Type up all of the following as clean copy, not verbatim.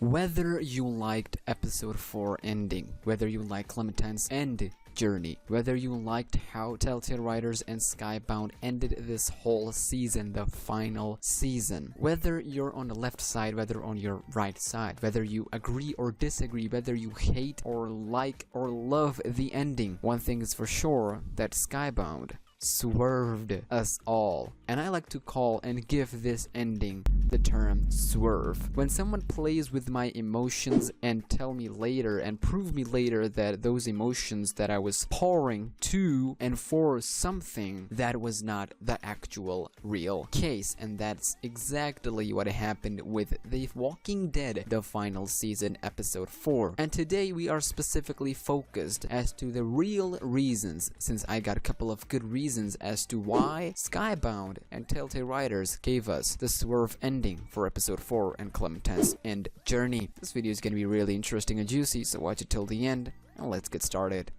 Whether you liked episode 4 ending, whether you like Clementine's end journey, whether you liked how Telltale Writers and Skybound ended this whole season, the final season, whether you're on the left side, whether on your right side, whether you agree or disagree, whether you hate or like or love the ending, one thing is for sure, that Skybound swerved us all. And I like to call and give this ending the term swerve. When someone plays with my emotions and tell me later and prove me later that those emotions that I was pouring to and for something that was not the actual real case, and that's exactly what happened with The Walking Dead, the final season, episode 4. And today we are specifically focused as to the real reasons, since I got a couple of good reasons as to why Skybound and Telltale Writers gave us the swerve ending for episode 4 and Clementine's end journey. This video is going to be really interesting and juicy, so watch it till the end, and let's get started.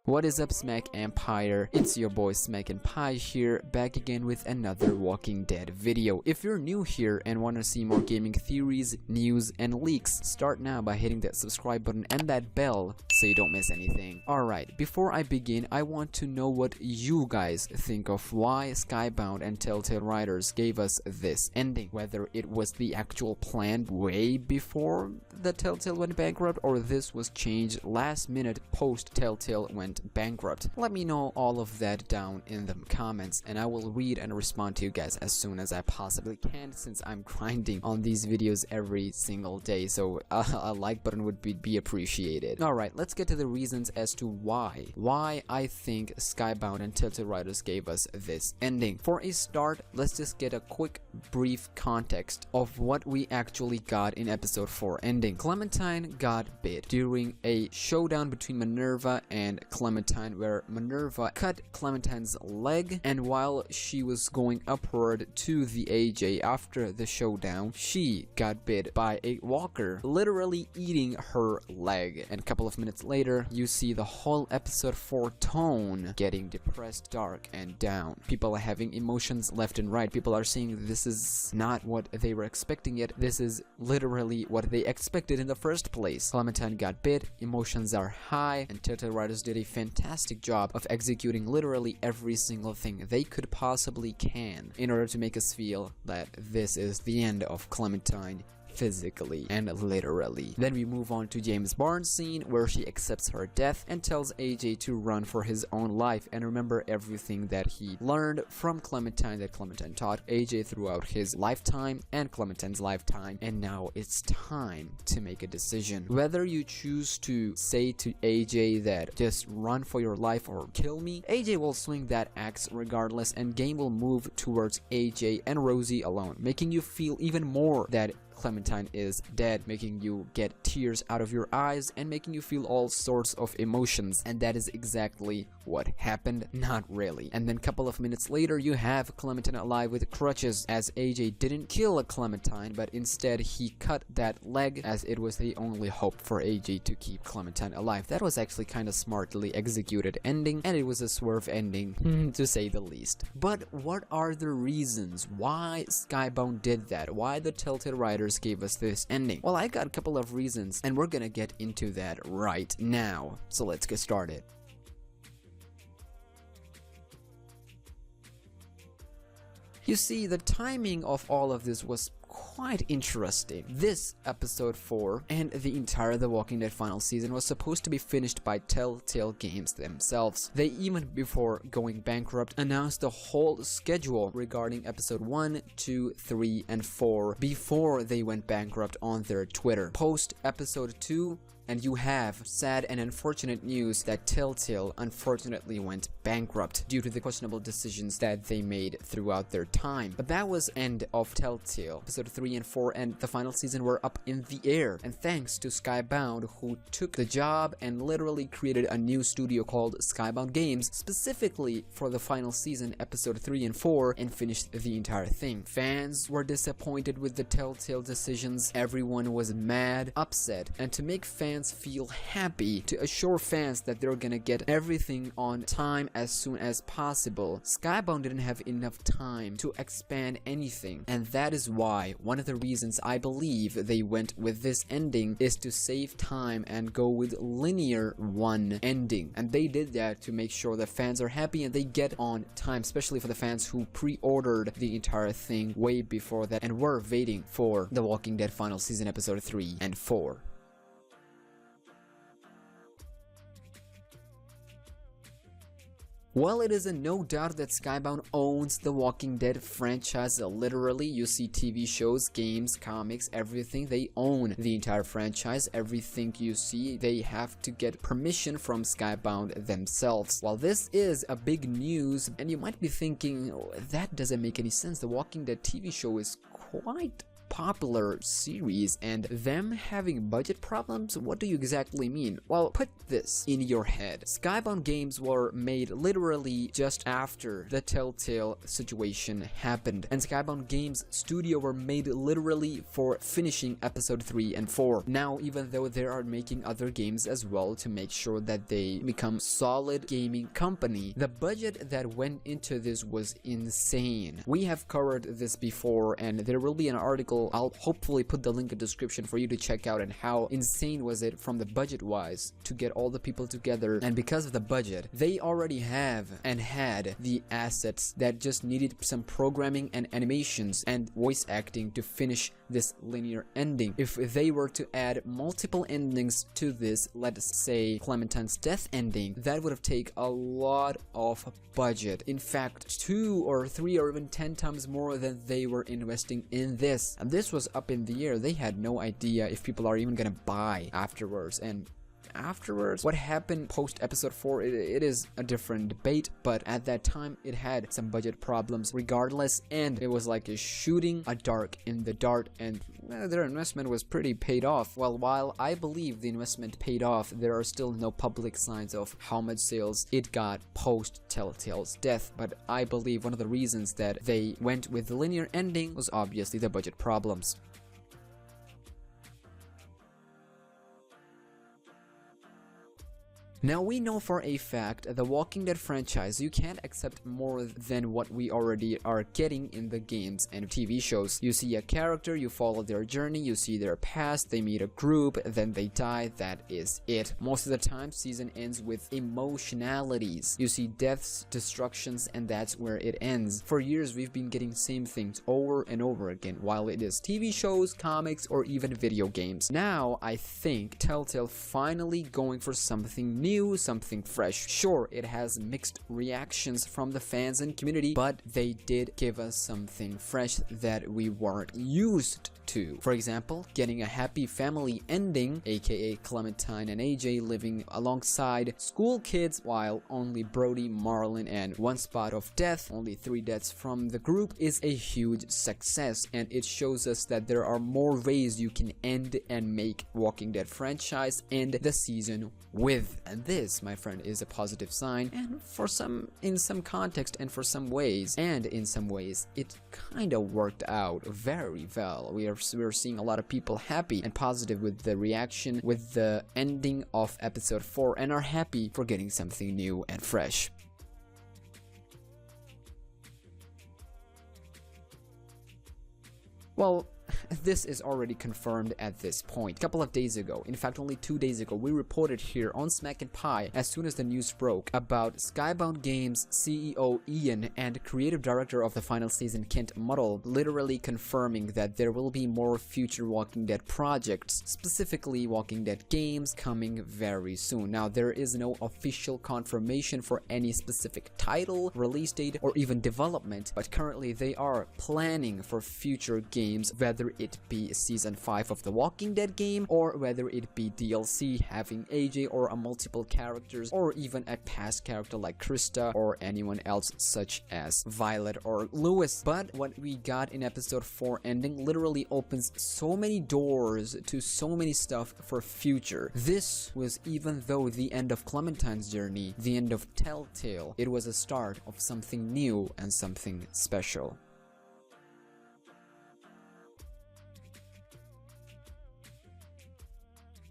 What is up, SmackNPie? It's your boy SmackNPie here, back again with another Walking Dead video. If you're new here and want to see more gaming theories, news, and leaks, start now by hitting that subscribe button and that bell so you don't miss anything. Alright, before I begin, I want to know what you guys think of why Skybound and Telltale Writers gave us this ending. Whether it was the actual plan way before the Telltale went bankrupt, or this was changed last minute post Telltale went bankrupt. Let me know all of that down in the comments, and I will read and respond to you guys as soon as I possibly can, since I'm grinding on these videos every single day, so a like button would be appreciated. Alright, let's get to the reasons as to why I think Skybound and Telltale Writers gave us this ending. For a start, let's just get a quick brief context of what we actually got in episode 4 ending. Clementine got bit during a showdown between Minerva and Clementine, where Minerva cut Clementine's leg, and while she was going upward to the AJ after the showdown, she got bit by a walker, literally eating her leg. And a couple of minutes later, you see the whole episode 4 tone getting depressed, dark, and down. People are having emotions left and right. People are saying this is not what they were expecting yet. This is literally what they expected in the first place. Clementine got bit, emotions are high, and Telltale Writers did a fantastic job of executing literally every single thing they could possibly can in order to make us feel that this is the end of Clementine, physically and literally. Then we move on to James Barnes' scene, where she accepts her death and tells AJ to run for his own life and remember everything that he learned from Clementine, that Clementine taught AJ throughout his lifetime and Clementine's lifetime, and now it's time to make a decision. Whether you choose to say to AJ that just run for your life or kill me, AJ will swing that axe regardless, and game will move towards AJ and Rosie alone, making you feel even more that Clementine is dead, making you get tears out of your eyes and making you feel all sorts of emotions. And that is exactly what happened. Not really. And then a couple of minutes later, you have Clementine alive with crutches, as AJ didn't kill Clementine, but instead he cut that leg, as it was the only hope for AJ to keep Clementine alive. That was actually kind of smartly executed ending, and it was a swerve ending to say the least. But what are the reasons why Skybound did that? Why the Telltale Writers gave us this ending? Well, I got a couple of reasons, and we're gonna get into that right now. So let's get started. You see, the timing of all of this was quite interesting. This episode 4 and the entire The Walking Dead final season was supposed to be finished by Telltale Games themselves. They even, before going bankrupt, announced the whole schedule regarding episode 1, 2, 3, and 4 before they went bankrupt on their Twitter. Post episode 2, and you have sad and unfortunate news that Telltale unfortunately went bankrupt due to the questionable decisions that they made throughout their time. But that was end of Telltale. Episode 3 and 4 and the final season were up in the air, and thanks to Skybound, who took the job and literally created a new studio called Skybound Games specifically for the final season, episode 3 and 4, and finished the entire thing. Fans were disappointed with the Telltale decisions. Everyone was mad, upset, and to make fans fans feel happy, to assure fans that they're gonna get everything on time as soon as possible. Skybound didn't have enough time to expand anything, and that is why one of the reasons I believe they went with this ending is to save time and go with linear one ending. And they did that to make sure that fans are happy and they get on time, especially for the fans who pre-ordered the entire thing way before that and were waiting for The Walking Dead final season episode 3 and 4. Well, it is a no doubt that Skybound owns the Walking Dead franchise. Literally, you see TV shows, games, comics, everything. They own the entire franchise. Everything you see, they have to get permission from Skybound themselves. While this is a big news, and you might be thinking, oh, that doesn't make any sense. The Walking Dead TV show is quite popular series, and them having budget problems, what do you exactly mean? Well, put this in your head. Skybound games were made literally just after the Telltale situation happened, and Skybound Games Studio were made literally for finishing episode 3 and 4. Now, even though they are making other games as well to make sure that they become solid gaming company, the budget that went into this was insane. We have covered this before, and there will be an article I'll hopefully put the link in the description for you to check out, and how insane was it from the budget wise to get all the people together. And because of the budget, they already have and had the assets that just needed some programming and animations and voice acting to finish this linear ending. If they were to add multiple endings to this, let's say Clementine's death ending, that would have taken a lot of budget. In fact, 2 or 3 or even 10 times more than they were investing in this. And this was up in the air. They had no idea if people are even gonna buy afterwards. And afterwards, what happened post episode 4, it is a different debate, but at that time it had some budget problems regardless, and it was like a shooting a dark in the dark, and their investment was pretty paid off. Well, while I believe the investment paid off, there are still no public signs of how much sales it got post Telltale's death, but I believe one of the reasons that they went with the linear ending was obviously the budget problems. Now, we know for a fact the Walking Dead franchise, you can't accept more than what we already are getting in the games and TV shows. You see a character, you follow their journey, you see their past, they meet a group, then they die, that is it. Most of the time, season ends with emotionalities. You see deaths, destructions, and that's where it ends. For years, we've been getting same things over and over again, while it is TV shows, comics, or even video games. Now, I think Telltale finally going for something new, something fresh. Sure, it has mixed reactions from the fans and community, but they did give us something fresh that we weren't used to. For example, getting a happy family ending, aka Clementine and AJ living alongside school kids, while only Brody, Marlon, and one spot of death, only 3 deaths from the group, is a huge success, and it shows us that there are more ways you can end and make Walking Dead franchise end the season with. And this, my friend, is a positive sign, and for some, in some context and for some ways, and in some ways, it kind of worked out very well. We're seeing a lot of people happy and positive with the reaction, with the ending of episode 4, and are happy for getting something new and fresh. Well, this is already confirmed at this point. A couple of days ago, in fact only 2 days ago, we reported here on SmackNPie, as soon as the news broke, about Skybound Games CEO Ian and creative director of the final season Kent Muddle literally confirming that there will be more future Walking Dead projects, specifically Walking Dead games, coming very soon. Now, there is no official confirmation for any specific title, release date, or even development, but currently they are planning for future games, whether it be season 5 of the Walking Dead game, or whether it be DLC having AJ or a multiple characters, or even a past character like Krista or anyone else such as Violet or Lewis. But what we got in episode 4 ending literally opens so many doors to so many stuff for future. This was, even though the end of Clementine's journey, the end of Telltale, it was a start of something new and something special.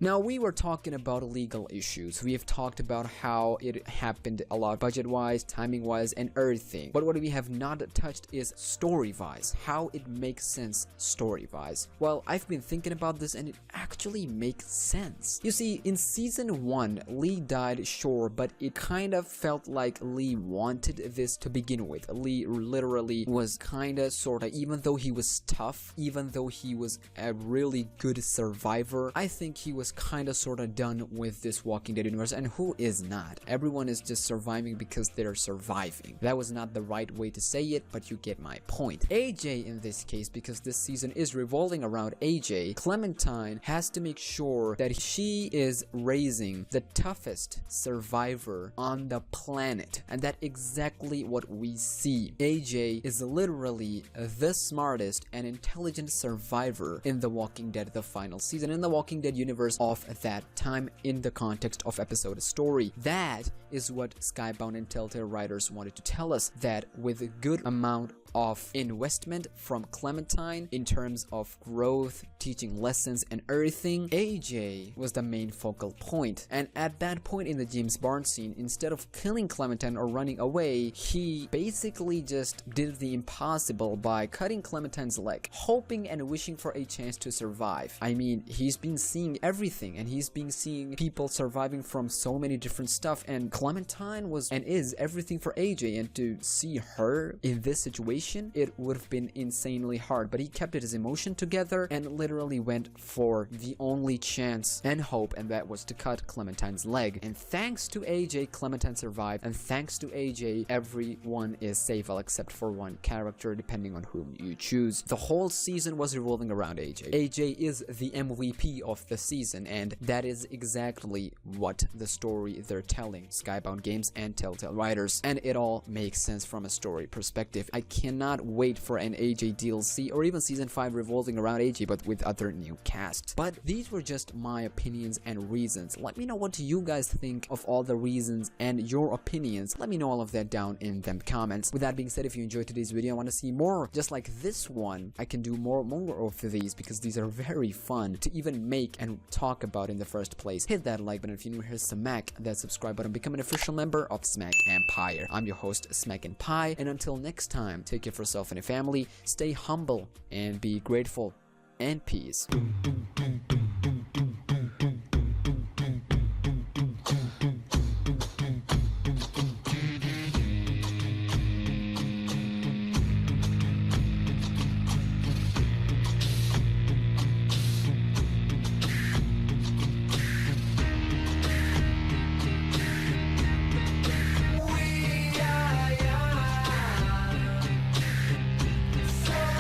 Now, we were talking about legal issues. We have talked about how it happened a lot budget-wise, timing-wise, and everything. But what we have not touched is story-wise, how it makes sense story-wise. Well, I've been thinking about this and it actually makes sense. You see, in season 1, Lee died, sure, but it kind of felt like Lee wanted this to begin with. Lee literally was kinda, sorta, even though he was tough, even though he was a really good survivor, I think he was kinda sorta done with this Walking Dead universe, and who is not? Everyone is just surviving because they're surviving. That was not the right way to say it, but you get my point. AJ in this case, because this season is revolving around AJ, Clementine has to make sure that she is raising the toughest survivor on the planet, and that's exactly what we see. AJ is literally the smartest and intelligent survivor in The Walking Dead, the final season, in the Walking Dead universe of that time, in the context of episode story. That is what Skybound and Telltale writers wanted to tell us, that with a good amount of investment from Clementine in terms of growth, teaching lessons, and everything, AJ was the main focal point. And at that point in the James Barnes scene, instead of killing Clementine or running away, he basically just did the impossible by cutting Clementine's leg, hoping and wishing for a chance to survive. I mean, he's been seeing everything, and he's been seeing people surviving from so many different stuff, and Clementine was and is everything for AJ, and to see her in this situation, it would have been insanely hard, but he kept his emotion together and literally went for the only chance and hope, and that was to cut Clementine's leg. And thanks to AJ, Clementine survived, and thanks to AJ, everyone is safe, well, except for one character, depending on whom you choose. The whole season was revolving around AJ. AJ is the MVP of the season, and that is exactly what the story they're telling, Skybound Games and Telltale writers, and it all makes sense from a story perspective. I cannot wait for an AJ DLC or even season 5 revolving around AJ, but with other new casts. But these were just my opinions and reasons. Let me know what you guys think of all the reasons and your opinions. Let me know all of that down in the comments. With that being said, if you enjoyed today's video and want to see more just like this one, I can do more of these because these are very fun to even make and talk about in the first place. Hit that like button if you're new here, smack that subscribe button, become an official member of SmackNPie. I'm your host, SmackNPie, and until next time, take care for yourself and your family, stay humble, and be grateful, and peace.